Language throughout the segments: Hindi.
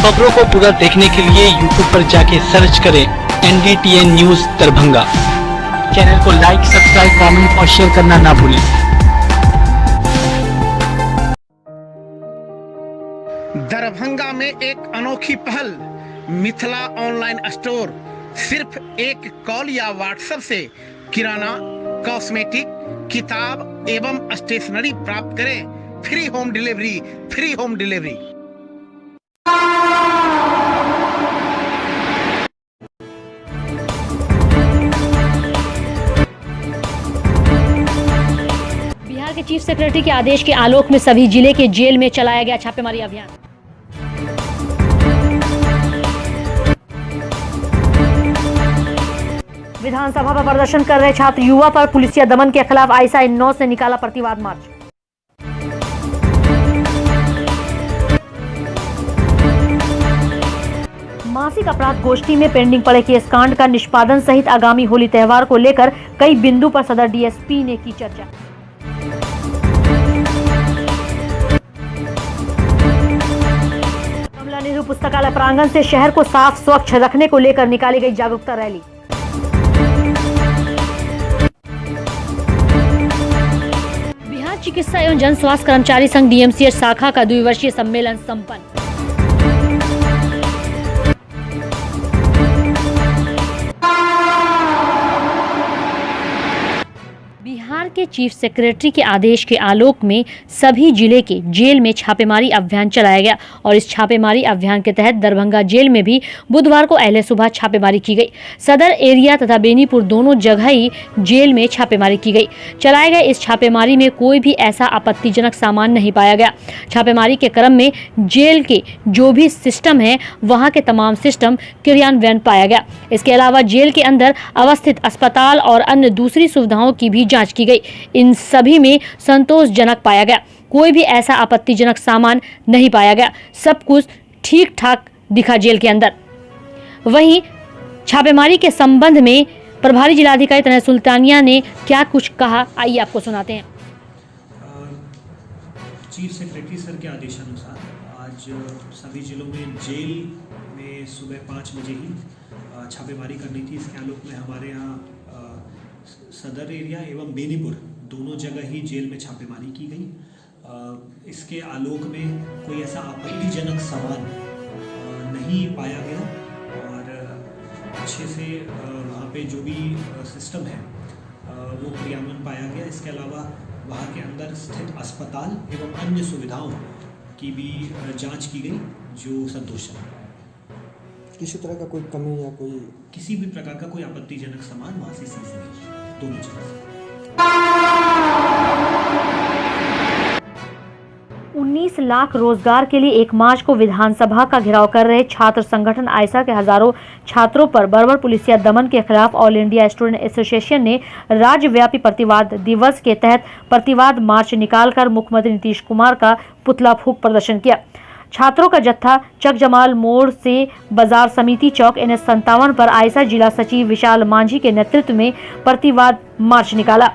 खबरों को पूरा देखने के लिए YouTube पर जाके सर्च करें NDTN न्यूज दरभंगा। चैनल को लाइक, सब्सक्राइब, कमेंट और शेयर करना ना भूलें। दरभंगा में एक अनोखी पहल, मिथिला ऑनलाइन स्टोर। सिर्फ एक कॉल या व्हाट्सएप से किराना, कॉस्मेटिक, किताब एवं स्टेशनरी प्राप्त करें। Free home delivery, free home delivery. Bihar के चीफ सेक्रेटरी के आदेश के आलोक में सभी जिले के जेल में चलाया गया छापेमारी अभियान। विधानसभा पर प्रदर्शन कर रहे छात्र युवा पर पुलिसिया दमन के खिलाफ आइसा इन 9 से निकाला प्रतिवाद मार्च। मासिक अपराध गोष्ठी में पेंडिंग पड़े केस कांड का निष्पादन सहित आगामी होली त्योहार को लेकर कई बिंदु पर सदर डीएसपी ने की चर्चा। कमला नेहरू पुस्तकालय प्रांगण से शहर को साफ स्वच्छ रखने को लेकर निकाली गई जागरूकता रैली। बिहार चिकित्सा एवं जन स्वास्थ्य कर्मचारी संघ डीएमसीएच शाखा का 2 वर्षीय सम्मेलन संपन्न। बिहार के चीफ सेक्रेटरी के आदेश के आलोक में सभी जिले के जेल में छापेमारी अभियान चलाया गया और इस छापेमारी अभियान के तहत दरभंगा जेल में भी बुधवार को अहले सुबह छापेमारी की गई। सदर एरिया तथा बेनीपुर दोनों जगह ही जेल में छापेमारी की गई। चलाए गए इस छापेमारी में कोई भी ऐसा आपत्तिजनक सामान नहीं पाया गया। छापेमारी के क्रम में जेल के जो भी सिस्टम है वहां के तमाम सिस्टम क्रियान्वयन पाया गया। इसके अलावा जेल के अंदर अवस्थित अस्पताल और अन्य दूसरी सुविधाओं की भी जांच की गई। इन सभी में संतोषजनक पाया गया। कोई भी ऐसा आपत्तिजनक सामान नहीं पाया गया। सब कुछ ठीक ठाक दिखा जेल के अंदर। वहीं छापेमारी के संबंध में प्रभारी जिलाधिकारी तनय सुल्तानिया ने क्या कुछ कहा, आइए आपको सुनाते हैं। चीफ सेक्रेटरी सर के आदेशानुसार आज सभी जिलों में जेल में सुबह 5 बजे ही छापेमारी करनी थी। इसके आलोक में हमारे यहाँ सदर एरिया एवं बेनीपुर दोनों जगह ही जेल में छापेमारी की गई। इसके आलोक में कोई ऐसा आपत्तिजनक सामान नहीं पाया गया और अच्छे से वहाँ पे जो भी सिस्टम है वो क्रियान्वयन पाया गया। इसके अलावा वहाँ के अंदर स्थित अस्पताल एवं अन्य सुविधाओं की भी जांच की गई जो संतोषजनक। किसी तरह का कोई कमी या कोई किसी भी प्रकार का कोई आपत्तिजनक सामान वहाँ से सीज नहीं, दोनों जगह। 19 लाख रोजगार के लिए 1 मार्च को विधानसभा का घेराव कर रहे छात्र संगठन आइसा के हजारों छात्रों पर बर्बर पुलिसिया दमन के खिलाफ ऑल इंडिया स्टूडेंट एसोसिएशन ने राज्यव्यापी प्रतिवाद दिवस के तहत प्रतिवाद मार्च निकालकर मुख्यमंत्री नीतीश कुमार का पुतला फूंक प्रदर्शन किया। छात्रों का जत्था चक जमाल मोड़ से बाजार समिति चौक NH 57 पर आइसा जिला सचिव विशाल मांझी के नेतृत्व में प्रतिवाद मार्च निकाला।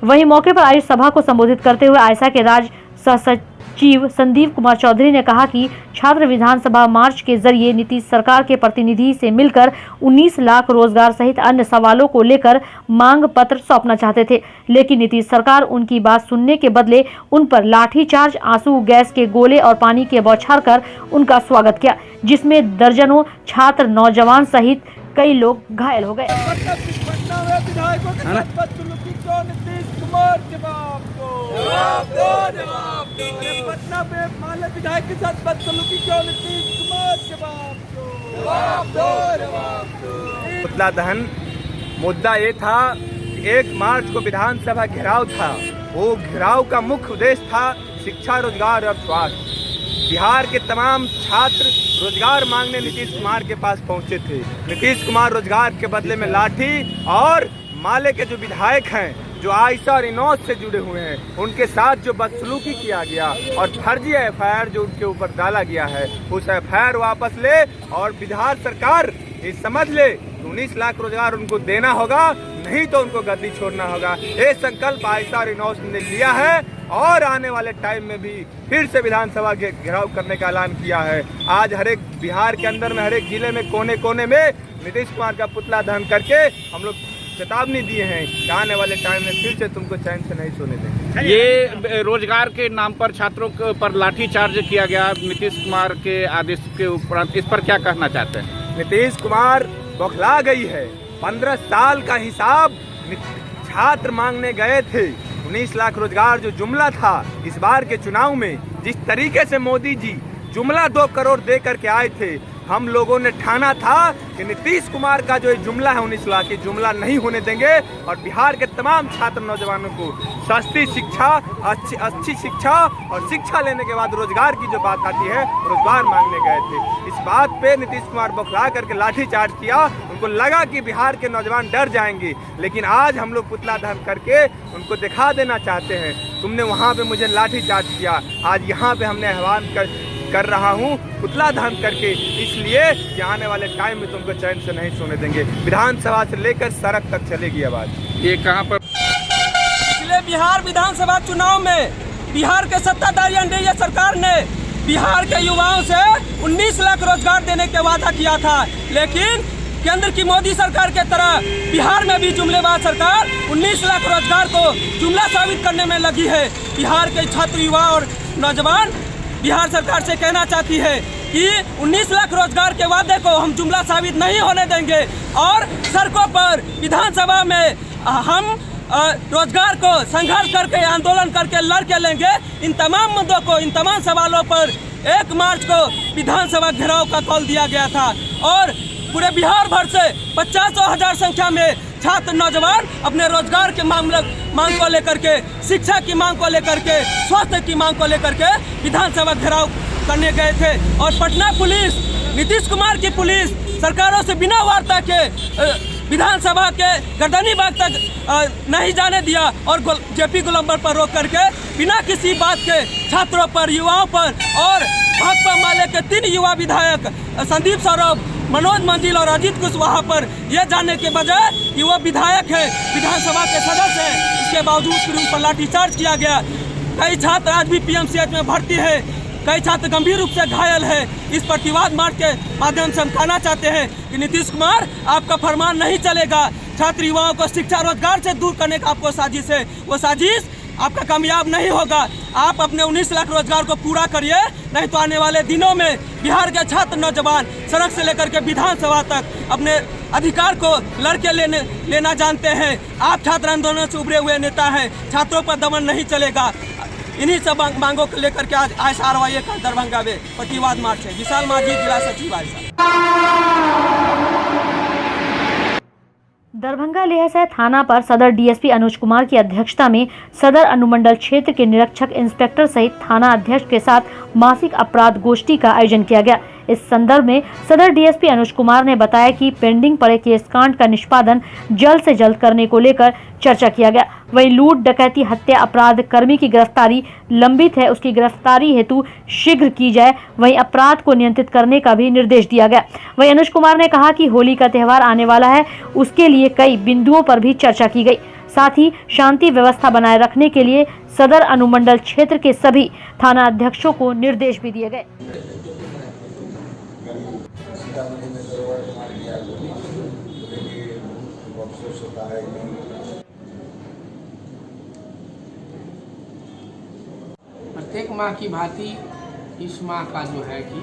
वहीं मौके पर आयोजित सभा को संबोधित करते हुए आइसा के राज्य सचिव संदीप कुमार चौधरी ने कहा कि छात्र विधानसभा मार्च के जरिए नीतीश सरकार के प्रतिनिधि से मिलकर 19 लाख रोजगार सहित अन्य सवालों को लेकर मांग पत्र सौंपना चाहते थे, लेकिन नीतीश सरकार उनकी बात सुनने के बदले उन पर लाठीचार्ज, आंसू गैस के गोले और पानी के बौछार कर उनका स्वागत किया, जिसमें दर्जनों छात्र, नौजवान सहित कई लोग घायल हो गए। पटना में माले विधायक के साथ बदसलूकी क्यों नीतीश कुमार, जवाब दो। पुतला दहन मुद्दा ये था, 1 मार्च को विधानसभा घेराव था। वो घेराव का मुख्य उद्देश्य था शिक्षा, रोजगार और स्वास्थ्य। बिहार के तमाम छात्र रोजगार मांगने नीतीश कुमार के पास पहुंचे थे। नीतीश कुमार रोजगार के बदले में लाठी और माले के जो विधायक हैं, जो आइसा और इनौज से जुड़े हुए हैं, उनके साथ जो बदसलूकी किया गया और फर्जी एफआईआर जो उनके ऊपर डाला गया है, उस एफआईआर वापस ले और बिहार सरकार ये समझ ले 19 लाख रोजगार उनको देना होगा, नहीं तो उनको गद्दी छोड़ना होगा। ये संकल्प आइसा और इनौज ने लिया है और आने वाले टाइम में भी फिर से विधानसभा घेराव करने का ऐलान किया है। आज हर एक बिहार के अंदर में हर एक जिले में कोने कोने में नीतीश कुमार का पुतला दहन करके हम लोग चेतावनी दिए हैं कि आने वाले टाइम में फिर से तुमको चैन से नहीं सोने देंगे। ये रोजगार के नाम पर छात्रों के पर लाठीचार्ज किया गया नीतीश कुमार के आदेश के उपरांत, इस पर क्या कहना चाहते हैं? नीतीश कुमार बौखला गई है। 15 साल का हिसाब छात्र मांगने गए थे। 19 लाख रोजगार जो जुमला था इस बार के चुनाव में, जिस तरीके से मोदी जी जुमला 2 करोड़ दे करके आए थे, हम लोगों ने ठाना था कि नीतीश कुमार का जो जुमला है 19 लाख की जुमला नहीं होने देंगे और बिहार के तमाम छात्र नौजवानों को सस्ती शिक्षा, अच्छी शिक्षा और शिक्षा लेने के बाद रोजगार की जो बात आती है रोजगार मांगने गए थे। इस बात पे नीतीश कुमार बौखला करके लाठीचार्ज किया। उनको लगा कि बिहार के नौजवान डर जाएंगे, लेकिन आज हम लोग पुतला दहन करके उनको दिखा देना चाहते हैं, तुमने वहाँ पे मुझे लाठीचार्ज किया, आज यहाँ पे हमने आह्वान कर रहा हूँ पुतला दहन करके, इसलिए कि आने वाले टाइम में तुमको चैन से नहीं सोने देंगे। विधानसभा से लेकर सड़क तक चलेगी आवाज। ये कहाँ पर? पिछले बिहार विधानसभा चुनाव में बिहार के सत्ताधारी एनडीए सरकार ने बिहार के युवाओं से 19 लाख रोजगार देने के वादा किया था, लेकिन केंद्र की मोदी सरकार के तरह बिहार में भी जुमलेबाज सरकार 19 लाख रोजगार को जुमला साबित करने में लगी है। बिहार के छात्र, युवा और नौजवान बिहार सरकार से कहना चाहती है कि 19 लाख रोजगार के वादे को हम जुमला साबित नहीं होने देंगे और सड़कों पर विधानसभा में हम रोजगार को संघर्ष करके, आंदोलन करके लड़ के लेंगे। इन तमाम मुद्दों को, इन तमाम सवालों पर 1 मार्च को विधानसभा घेराव का कॉल दिया गया था और पूरे बिहार भर से 50,000 संख्या में छात्र नौजवान अपने रोजगार के मांग को लेकर के, शिक्षा की मांग को लेकर के, स्वास्थ्य की मांग को लेकर के विधानसभा घेराव करने गए थे और पटना पुलिस, नीतीश कुमार की पुलिस सरकारों से बिना वार्ता के विधानसभा के गर्दनी बाग तक नहीं जाने दिया और जेपी गोलंबर पर रोक करके बिना किसी बात के छात्रों पर, युवाओं पर और भाकपा माले के 3 युवा विधायक संदीप सौरभ, मनोज मंजिल और अजीत कुशवाहा पर यह जानने के बजाय कि वो विधायक है, विधानसभा के सदस्य है, इसके बावजूद फिर उन पर लाठीचार्ज किया गया। कई छात्र आज भी पीएमसीएच में भर्ती है, कई छात्र गंभीर रूप से घायल है। इस प्रतिवाद मार्च के माध्यम से हम कहना चाहते हैं कि नीतीश कुमार, आपका फरमान नहीं चलेगा। छात्र युवाओं को शिक्षा, रोजगार से दूर करने का आपको साजिश है, वो साजिश आपका कामयाब नहीं होगा। आप अपने 19 लाख रोजगार को पूरा करिए, नहीं तो आने वाले दिनों में बिहार के छात्र नौजवान सड़क से लेकर के विधानसभा तक अपने अधिकार को लड़के लेना जानते हैं। आप छात्र आंदोलन से उभरे हुए नेता हैं, छात्रों पर दमन नहीं चलेगा। इन्हीं सब मांगों को लेकर के आज ISRY का दरभंगा में प्रतिवाद मार्च है। विशाल माझी, जिला सचिव दरभंगा लेहसराय थाना पर सदर डीएसपी अनुज कुमार की अध्यक्षता में सदर अनुमंडल क्षेत्र के निरीक्षक, इंस्पेक्टर सहित थाना अध्यक्ष के साथ मासिक अपराध गोष्ठी का आयोजन किया गया। इस संदर्भ में सदर डीएसपी अनुज कुमार ने बताया कि पेंडिंग पड़े केस कांड का निष्पादन जल्द से जल्द करने को लेकर चर्चा किया गया। वहीं लूट, डकैती, हत्या अपराध कर्मी की गिरफ्तारी लंबित है, उसकी गिरफ्तारी हेतु शीघ्र की जाए। वहीं अपराध को नियंत्रित करने का भी निर्देश दिया गया। वहीं अनुज कुमार ने कहा कि होली का त्यौहार आने वाला है, उसके लिए कई बिंदुओं पर भी चर्चा की गई। साथ ही शांति व्यवस्था बनाए रखने के लिए सदर अनुमंडल क्षेत्र के सभी थाना अध्यक्षों को निर्देश भी दिए गए। प्रत्येक माह की भांति इस माह का जो है कि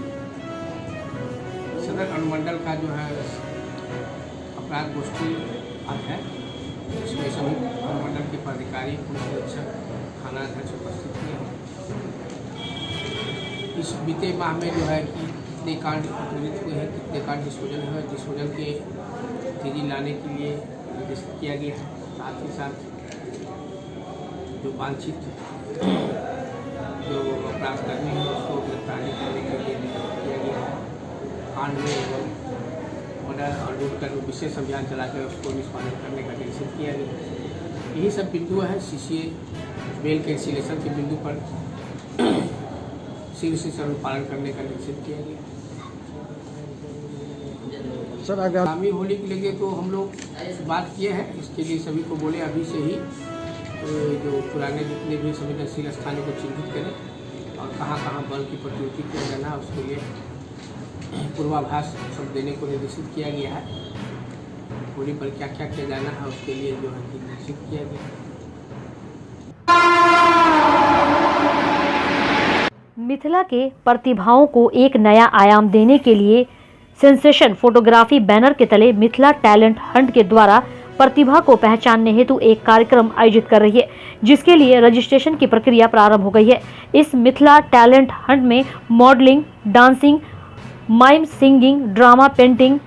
सदर अनुमंडल का जो है अपराध गोष्ठी आज है, इसमें सभी अनुमंडल के पदाधिकारी, पुलिस अधीक्षक, थाना अध्यक्ष उपस्थित हुए हैं। इस बीते माह में जो है कि कितने कांड प्रचलित हुए हैं, कितने कांड डिस्पोजल हुए, डिस्पोजल के तेजी लाने के लिए निर्देश किया गया है। साथ ही साथ जो वांछित जो अपराधकर्मी है उसको गिरफ्तारी करने के लिए किया गया है। कांड में एवं मर्डर और लूट कर विशेष अभियान चलाकर उसको निष्पादन करने का निर्देशित किया गया। यही सब बिंदु है। CCA बेल कैंसिलेशन के बिंदु पर शीघ्र से शीघ्र पालन करने का निर्देशित किया गया। सर आगामी होली के लिए तो हम लोग बात किए हैं, इसके लिए सभी को बोले अभी से ही जो पुराने जितने भी संवेदनशील स्थानों को चिन्हित करें और कहाँ कहाँ बल की प्रवृत्ति किया जाना है उसके लिए पूर्वाभास सब देने को निर्देशित किया गया है। होली पर क्या क्या किया जाना है उसके लिए जो है कि निश्चित किया गया है। मिथिला के प्रतिभाओं को एक नया आयाम देने के लिए सेंसेशन फोटोग्राफी बैनर के तले मिथिला टैलेंट हंट के द्वारा प्रतिभा को पहचानने हेतु एक कार्यक्रम आयोजित कर रही है, जिसके लिए रजिस्ट्रेशन की प्रक्रिया प्रारंभ हो गई है। इस मिथिला टैलेंट हंट में modelling, dancing, mime, singing, drama, painting,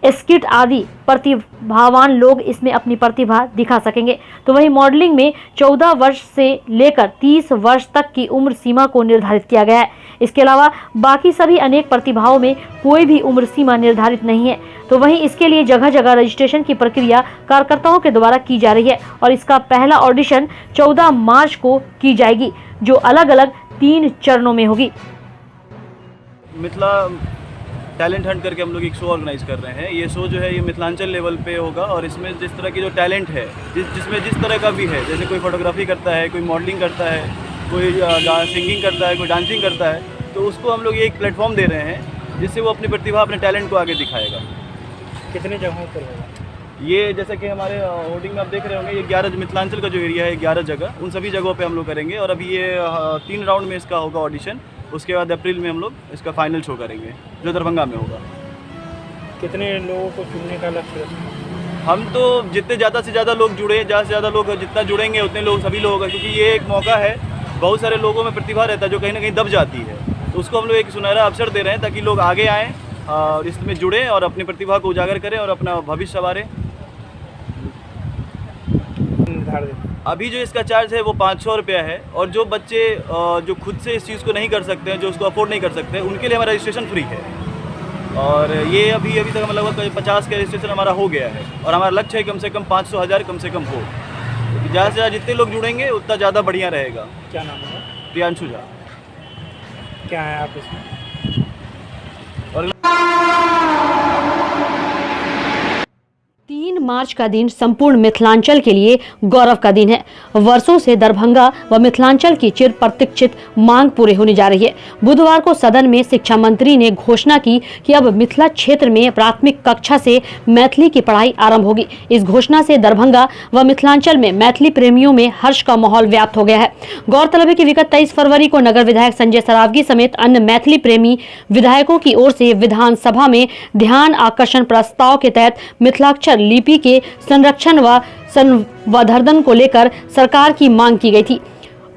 skit आदि प्रतिभावान लोग इसमें अपनी प्रतिभा दिखा सकेंगे। तो वहीं मॉडलिंग में 14 वर्ष से लेकर 30 वर्ष तक की उम्र सीमा को निर्धारित किया गया है। इसके अलावा बाकी सभी अनेक प्रतिभाओं में कोई भी उम्र सीमा निर्धारित नहीं है। तो वहीं इसके लिए जगह जगह रजिस्ट्रेशन की प्रक्रिया कार्यकर्ताओं के द्वारा की जा रही है और इसका पहला ऑडिशन 14 मार्च को की जाएगी, जो अलग अलग 3 चरणों में होगी। मिथिला टैलेंट हंट करके हम लोग एक शो ऑर्गेनाइज कर रहे हैं। ये शो जो है ये मिथिलांचल लेवल पे होगा और इसमें जिस तरह की जो टैलेंट है जिसमें जिस तरह का भी है, जैसे कोई फोटोग्राफी करता है, कोई मॉडलिंग करता है, कोई सिंगिंग करता है, कोई डांसिंग करता है, तो उसको हम लोग ये एक प्लेटफॉर्म दे रहे हैं जिससे वो अपनी प्रतिभा, अपने टैलेंट को आगे दिखाएगा। कितने जगहों पर होगा ये? जैसे कि हमारे होर्डिंग में आप देख रहे होंगे, ये 11 मिथिलांचल का जो एरिया है 11 जगह, उन सभी जगहों पे हम लोग करेंगे। और अभी ये 3 राउंड में इसका होगा ऑडिशन। उसके बाद अप्रैल में हम लोग इसका फाइनल शो करेंगे जो दरभंगा में होगा। कितने लोगों को चुनने का लक्ष्य है? हम तो जितने ज़्यादा से ज़्यादा लोग जुड़े, ज़्यादा से ज़्यादा लोग जितना जुड़ेंगे उतने लोग सभी लोग, क्योंकि ये एक मौका है। बहुत सारे लोगों में प्रतिभा रहता है जो कहीं ना कहीं दब जाती है, तो उसको हम लोग एक सुनहरा अवसर दे रहे हैं ताकि लोग आगे आएँ और इसमें जुड़ें और अपनी प्रतिभा को उजागर करें और अपना भविष्य संवारें। अभी जो इसका चार्ज है वो 500 रुपया है और जो बच्चे जो खुद से इस चीज़ को नहीं कर सकते हैं, जो उसको अफोर्ड नहीं कर सकते हैं, उनके लिए हमारा रजिस्ट्रेशन फ्री है। और ये अभी तक हम लगभग 50 का रजिस्ट्रेशन हमारा हो गया है और हमारा लक्ष्य है कम से कम 500,000 कम से कम हो। ज़्यादा से ज़्यादा जितने लोग जुड़ेंगे उतना ज़्यादा बढ़िया रहेगा। क्या नाम है? प्रियांशु झा। क्या है आप इसमें? 3 मार्च का दिन संपूर्ण मिथिलांचल के लिए गौरव का दिन है। वर्षों से दरभंगा व मिथिलांचल की चिर प्रतीक्षित मांग पूरी होने जा रही है। बुधवार को सदन में शिक्षा मंत्री ने घोषणा की कि अब मिथिला क्षेत्र में प्राथमिक कक्षा से मैथिली की पढ़ाई आरंभ होगी। इस घोषणा से दरभंगा व मिथिलांचल में मैथिली प्रेमियों में हर्ष का माहौल व्याप्त हो गया है। गौरतलब है कि विगत 23 फरवरी को नगर विधायक संजय सरावगी समेत अन्य मैथिली प्रेमी विधायकों की ओर से विधानसभा में ध्यान आकर्षण प्रस्ताव के तहत मिथिलाक्षर लिपि के संरक्षण व संवर्धन को लेकर सरकार की मांग की गई थी।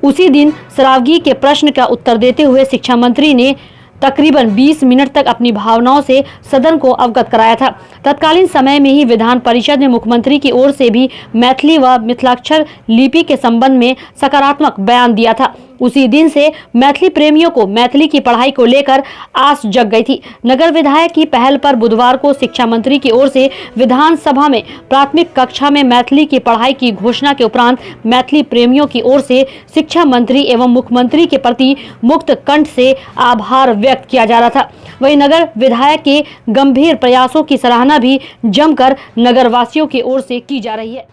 उसी दिन सरावगी के प्रश्न का उत्तर देते हुए शिक्षा मंत्री ने तकरीबन 20 मिनट तक अपनी भावनाओं से सदन को अवगत कराया था। तत्कालीन समय में ही विधान परिषद में मुख्यमंत्री की ओर से भी मैथिली व मिथिलाक्षर लिपि के संबंध में सकारात्मक बयान दिया था। उसी दिन से मैथिली प्रेमियों को मैथिली की पढ़ाई को लेकर आस जग गई थी। नगर विधायक की पहल पर बुधवार को शिक्षा मंत्री की ओर से विधानसभा में प्राथमिक कक्षा में मैथिली की पढ़ाई की घोषणा के उपरांत मैथिली प्रेमियों की ओर से शिक्षा मंत्री एवं मुख्यमंत्री के प्रति मुक्त कंठ से आभार व्यक्त किया जा रहा था। वहीं नगर विधायक के गंभीर प्रयासों की सराहना भी जमकर नगरवासियों की ओर से की जा रही है।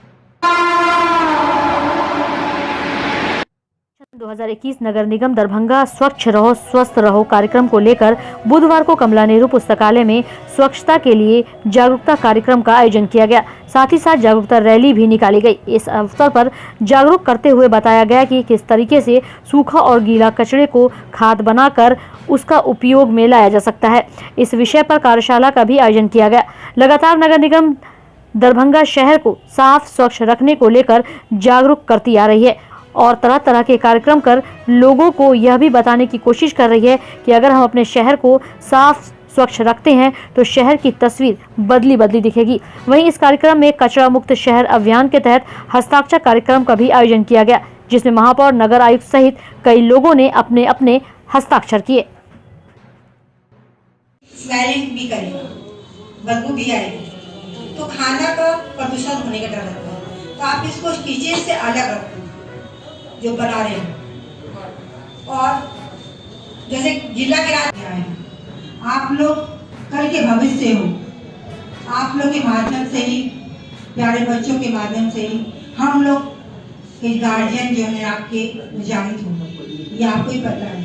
2021 नगर निगम दरभंगा स्वच्छ रहो स्वस्थ रहो कार्यक्रम को लेकर बुधवार को कमला नेहरू पुस्तकालय में स्वच्छता के लिए जागरूकता कार्यक्रम का आयोजन किया गया। साथ ही साथ जागरूकता रैली भी निकाली गई। इस अवसर पर जागरूक करते हुए बताया गया कि किस तरीके से सूखा और गीला कचरे को खाद बनाकर उसका उपयोग में लाया जा सकता है। इस विषय पर कार्यशाला का भी आयोजन किया गया। लगातार नगर निगम दरभंगा शहर को साफ स्वच्छ रखने को लेकर जागरूक करती आ रही है और तरह तरह के कार्यक्रम कर लोगों को यह भी बताने की कोशिश कर रही है कि अगर हम अपने शहर को साफ स्वच्छ रखते हैं तो शहर की तस्वीर बदली बदली दिखेगी। वहीं इस कार्यक्रम में कचरा मुक्त शहर अभियान के तहत हस्ताक्षर कार्यक्रम का भी आयोजन किया गया, जिसमें महापौर, नगर आयुक्त सहित कई लोगों ने अपने अपने हस्ताक्षर किए। स्मेलिंग भी करेगा, बदबू भी आएगी, तो खाना का प्रदूषण होने का डर रहता है। तो आप इसको किचन से अलग रखो जो बना रहे हैं। और जैसे जिला के राज्य हैं, आप लोग कल के भविष्य हो। आप लोग के माध्यम से ही, प्यारे बच्चों के माध्यम से ही हम लोग कि गार्जियन जो है आपके जागृत होंगे, ये आपको ही पता है।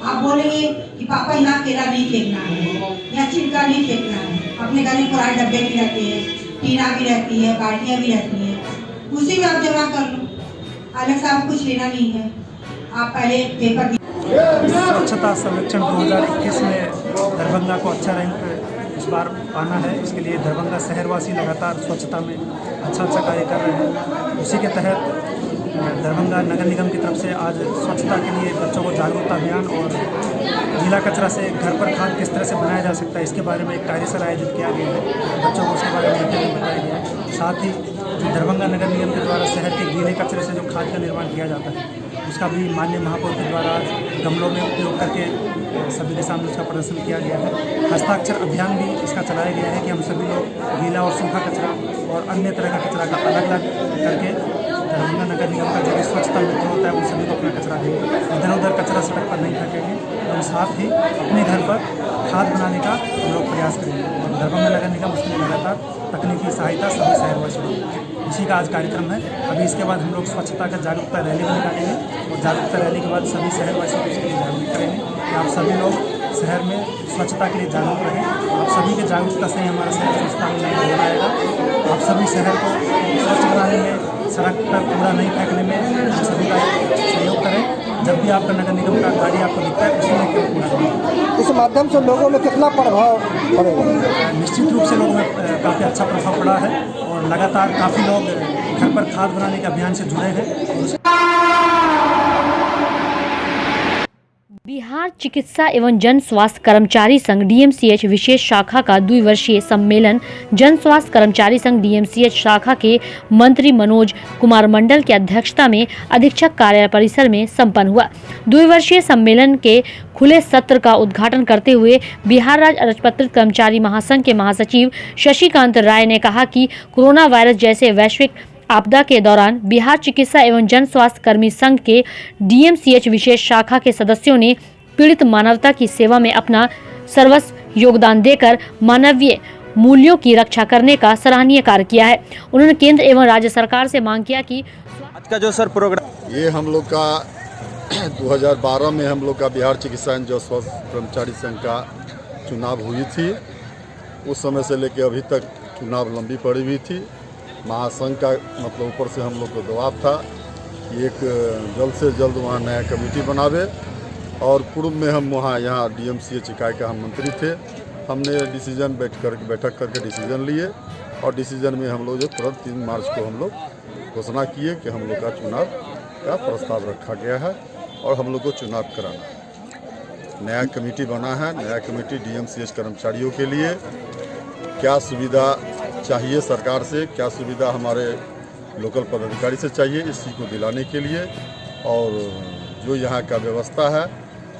आप बोलेंगे कि पापा यहाँ केला नहीं फेंकना है या छिलका नहीं फेंकना है, अपने घर में पुराने डब्बे भी रहते हैं, टीना भी रहती है, बाल्टियाँ भी रहती हैं, उसी में आप जमा कर लो, अलग से आपको कुछ लेना नहीं है। आप पहले पेपर स्वच्छता सर्वेक्षण 2021 में दरभंगा को अच्छा रैंक इस बार पाना है। इसके लिए दरभंगा शहरवासी लगातार स्वच्छता में अच्छा कार्य कर रहे हैं। उसी के तहत दरभंगा नगर निगम की तरफ से आज स्वच्छता के लिए बच्चों को जागरूकता अभियान और गीला कचरा से घर पर खाद किस तरह से बनाया जा सकता है इसके बारे में एक कार्यशाला आयोजित किया गया है। बच्चों को उसके बारे में बताया गया है। साथ ही जो दरभंगा नगर निगम के द्वारा शहर के गीले कचरे से जो खाद का निर्माण किया जाता है उसका भी माननीय महापौर के द्वारा आज गमलों में उपयोग करके सभी के सामने उसका प्रदर्शन किया गया है। हस्ताक्षर अभियान भी इसका चलाया गया है कि हम सभी लोग गीला और सूखा कचरा और अन्य तरह का कचरा का अलग अलग करके दरभंगा नगर निगम का जो भी स्वच्छता मित्र होता है उन सभी को अपना कचरा देंगे। इधर उधर कचरा सड़क पर नहीं फेंकेंगे और साथ ही अपने घर पर खाद बनाने का हम लोग प्रयास करेंगे। और दरभंगा नगर निगम उसके लिए लगातार तकनीकी सहायता सभी शहरवासियों को, इसी का आज कार्यक्रम है। अभी इसके बाद हम लोग स्वच्छता का जागरूकता रैली भी निकालेंगे और जागरूकता रैली के बाद सभी शहरवासियों को इसके लिए जागरूक करेंगे कि आप सभी लोग शहर में स्वच्छता के लिए जागरूक रहें। आप सभी के जागरूकता से ही हमारा शहर स्वच्छता में नहीं हो जाएगा। आप सभी शहर को स्वच्छ बनाने में, सड़क पर कूड़ा नहीं फेंकने में हम सभी का सहयोग करें। जब भी आपका नगर निगम का गाड़ी आपको दिखता है उसमें क्यों कूड़ा नहीं। इस माध्यम से लोगों में कितना प्रभाव पड़ेगा? निश्चित रूप से लोगों में काफ़ी अच्छा प्रभाव पड़ा है और लगातार काफ़ी लोग घर पर खाद बनाने के अभियान से जुड़े हैं। बिहार चिकित्सा एवं जन स्वास्थ्य कर्मचारी संघ डीएमसीएच विशेष शाखा का द्विवर्षीय सम्मेलन जन स्वास्थ्य कर्मचारी संघ डीएमसीएच शाखा के मंत्री मनोज कुमार मंडल की अध्यक्षता में अधीक्षक कार्यालय परिसर में संपन्न हुआ। द्विवर्षीय सम्मेलन के खुले सत्र का उद्घाटन करते हुए बिहार राज्य अराजपत्रित कर्मचारी महासंघ के महासचिव शशिकांत राय ने कहा कि कोरोना वायरस जैसे वैश्विक आपदा के दौरान बिहार चिकित्सा एवं जन स्वास्थ्य कर्मी संघ के डीएमसीएच विशेष शाखा के सदस्यों ने पीड़ित मानवता की सेवा में अपना सर्वस्व योगदान देकर मानवीय मूल्यों की रक्षा करने का सराहनीय कार्य किया है। उन्होंने केंद्र एवं राज्य सरकार से मांग किया कि आज का जो सर प्रोग्राम ये हम लोग का 2012 में हम लोग का बिहार चिकित्सा एवं जन स्वास्थ्य कर्मचारी संघ का चुनाव हुई थी। उस समय से लेकर अभी तक चुनाव लंबी पड़ी हुई थी। महासंघ का मतलब ऊपर से हम लोग को दबाव था कि एक जल्द से जल्द वहाँ नया कमेटी बनावे और पूर्व में हम वहाँ यहाँ डीएमसीएच इकाई का हम मंत्री थे। हमने डिसीजन बैठक करके डिसीजन लिए और डिसीजन में हम लोग जो तुरंत 3 मार्च को हम लोग घोषणा किए कि हम लोग का चुनाव का प्रस्ताव रखा गया है और हम लोग को चुनाव कराना है। नया कमेटी बना है। नया कमेटी डीएमसीएच कर्मचारियों के लिए क्या सुविधा चाहिए सरकार से, क्या सुविधा हमारे लोकल पदाधिकारी से चाहिए, इस चीज़ को दिलाने के लिए और जो यहाँ का व्यवस्था है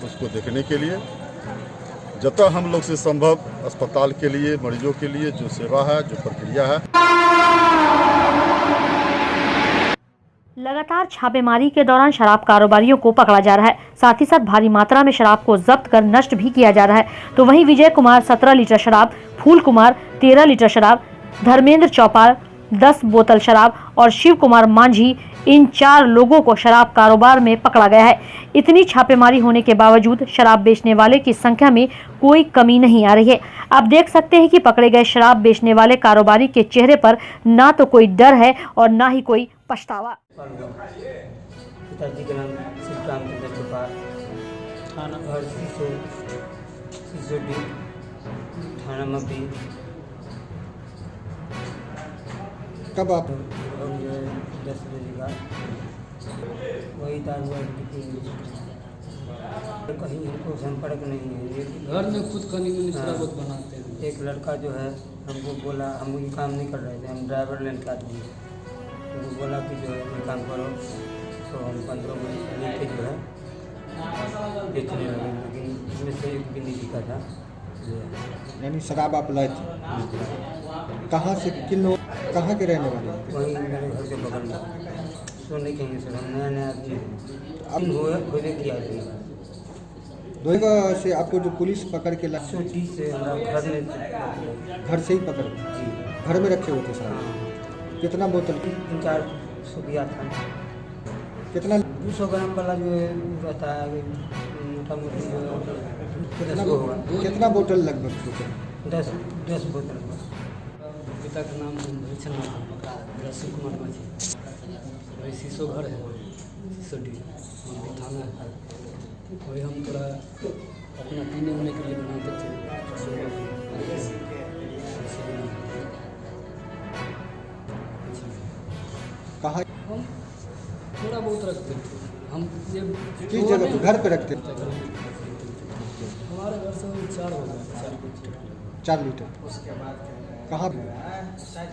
उसको देखने के लिए जब तक हम लोग से संभव अस्पताल के लिए मरीजों के लिए जो सेवा है, जो प्रक्रिया है। लगातार छापेमारी के दौरान शराब कारोबारियों को पकड़ा जा रहा है। साथ ही साथ भारी मात्रा में शराब को जब्त कर नष्ट भी किया जा रहा है। तो वहीं विजय कुमार 17 लीटर शराब, फूल कुमार 13 लीटर शराब, धर्मेंद्र चौपाल 10 बोतल शराब और शिव कुमार मांझी, इन 4 लोगों को शराब कारोबार में पकड़ा गया है। इतनी छापेमारी होने के बावजूद शराब बेचने वाले की संख्या में कोई कमी नहीं आ रही है। आप देख सकते हैं कि पकड़े गए शराब बेचने वाले कारोबारी के चेहरे पर ना तो कोई डर है और ना ही कोई पछतावा। पिताजी के नाम श्रीकांत चौपाल, थाना घर सिसोडी, थाना मब्बी। कब आप 10 बजे का वही दारू कहीं इनको संपर्क नहीं है। घर में खुद कहीं शराबत बनाते हैं। एक लड़का जो है हमको बोला, हम ये काम नहीं कर रहे थे, हम ड्राइवर लाइन का आदमी, तो बोला कि जो है ये काम करो, तो हम 15 मिनट लेके जो है बेचने लगे, लेकिन इसमें से एक भी नहीं दिखा था। यानी शराब आप लाए थे कहाँ से, किन लोग, कहाँ के रहने वाले? वही मेरे घर के बगल में। सो नहीं कहेंगे सर, हम नया नया आदमी अब खोले की आदमी। दोगा से आपको जो पुलिस पकड़ के ला 130 से हमारा घर से ही पकड़ घर में रखे हुए थे सर? कितना बोतल? 3-4 दिया था। कितना 200 ग्राम वाला जो रहता है मोटा मोटी जो कितना बोतल लगभग होता है? 10 बोतल। पिता का नाम रसूल कुमार माझी, वही शीशो घर है, शीशो डी थाना है। वही हम थोड़ा अपना पीने उने के लिए बनाते थे। कहाँ हम थोड़ा बहुत रखते थे। हम ये किस जगह पे? घर पे रखते थे? हमारे घर से 4 हो गया, 4 लीटर। उसके बाद कहाँ?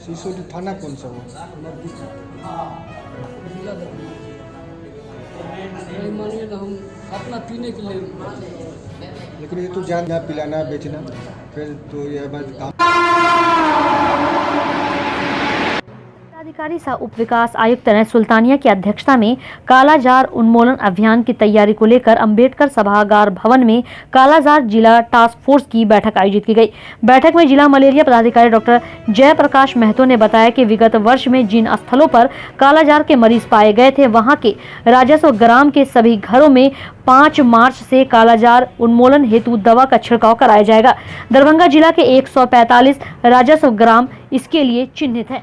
सिसोदी थाना कौन सा हुआ? मानिए ना, हम अपना पीने के लिए। लेकिन ये तो जानना, पिलाना, बेचना, फिर तो यह बात काम। जिलाधिकारी सह उप विकास आयुक्त ने सुल्तानिया की अध्यक्षता में कालाजार उन्मूलन अभियान की तैयारी को लेकर अंबेडकर सभागार भवन में कालाजार जिला टास्क फोर्स की बैठक आयोजित की गई। बैठक में जिला मलेरिया पदाधिकारी डॉक्टर जयप्रकाश महतो ने बताया कि विगत वर्ष में जिन स्थलों पर कालाजार के मरीज पाए गए थे, वहां के राजस्व ग्राम के सभी घरों में 5 मार्च से कालाजार उन्मूलन हेतु दवा का छिड़काव कराया जाएगा। दरभंगा जिला के 145 राजस्व ग्राम इसके लिए चिन्हित है।